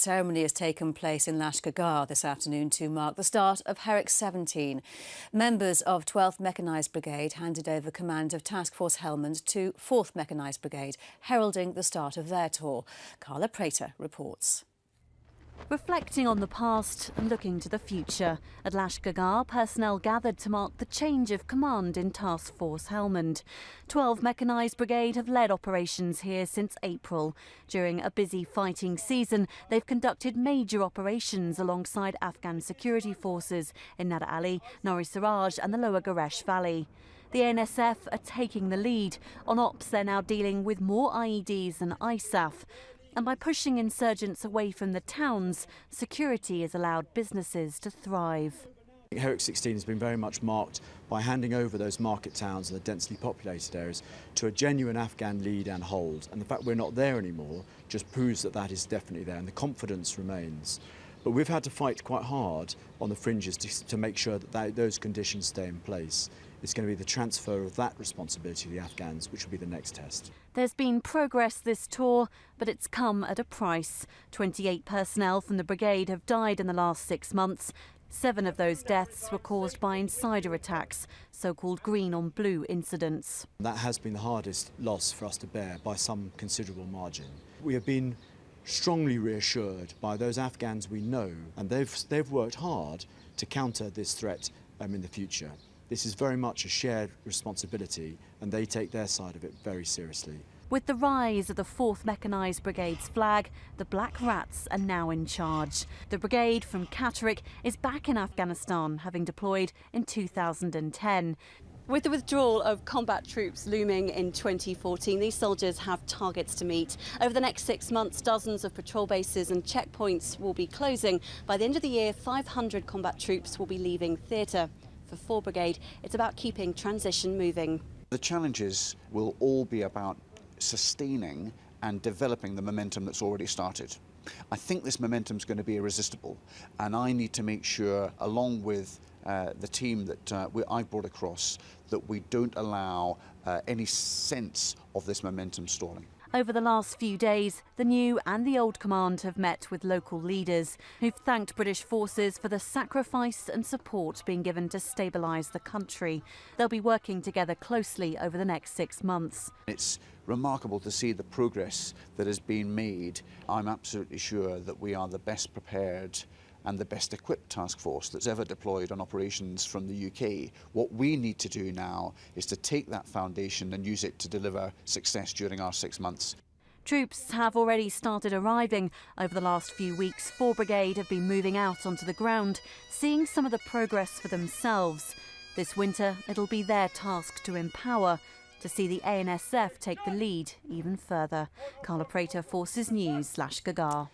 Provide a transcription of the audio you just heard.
ceremony has taken place in Lashkar Gah this afternoon to mark the start of Herrick 17. Members of 12th Mechanised Brigade handed over command of Task Force Helmand to 4th Mechanised Brigade, heralding the start of their tour. Carla Prater reports. Reflecting on the past and looking to the future, at Lashkar Gah, personnel gathered to mark the change of command in Task Force Helmand. 12 Mechanised Brigade have led operations here since April. During a busy fighting season, they've conducted major operations alongside Afghan security forces in Nader Ali, Nori Siraj and the Lower Garesh Valley. The ANSF are taking the lead. On ops, they're now dealing with more IEDs than ISAF. And by pushing insurgents away from the towns, security has allowed businesses to thrive. Herrick 16 has been very much marked by handing over those market towns and the densely populated areas to a genuine Afghan lead and hold. And the fact we're not there anymore just proves that that is definitely there and the confidence remains. But we've had to fight quite hard on the fringes to make sure that those conditions stay in place. It's going to be the transfer of that responsibility to the Afghans, which will be the next test. There's been progress this tour, but it's come at a price. 28 personnel from the brigade have died in the last 6 months. 7 of those deaths were caused by insider attacks, so-called green on blue incidents. That has been the hardest loss for us to bear by some considerable margin. We have been strongly reassured by those Afghans we know, and they've worked hard to counter this threat in the future. This is very much a shared responsibility, and they take their side of it very seriously. With the rise of the 4th Mechanised Brigade's flag, the Black Rats are now in charge. The brigade from Op Herrick is back in Afghanistan, having deployed in 2010. With the withdrawal of combat troops looming in 2014, these soldiers have targets to meet. Over the next 6 months, dozens of patrol bases and checkpoints will be closing. By the end of the year, 500 combat troops will be leaving theatre. For 4 Brigade, it's about keeping transition moving. The challenges will all be about sustaining and developing the momentum that's already started. I think this momentum is going to be irresistible, and I need to make sure, along with the team that I've brought across, that we don't allow any sense of this momentum stalling. Over the last few days, the new and the old command have met with local leaders who've thanked British forces for the sacrifice and support being given to stabilise the country. They'll be working together closely over the next 6 months. It's remarkable to see the progress that has been made. I'm absolutely sure that we are the best prepared and the best equipped task force that's ever deployed on operations from the UK. What we need to do now is to take that foundation and use it to deliver success during our 6 months. Troops have already started arriving. Over the last few weeks, 4 Brigade have been moving out onto the ground, seeing some of the progress for themselves. This winter, it'll be their task to empower, to see the ANSF take the lead even further. Carla Prater, Forces News, Lashkar Gah.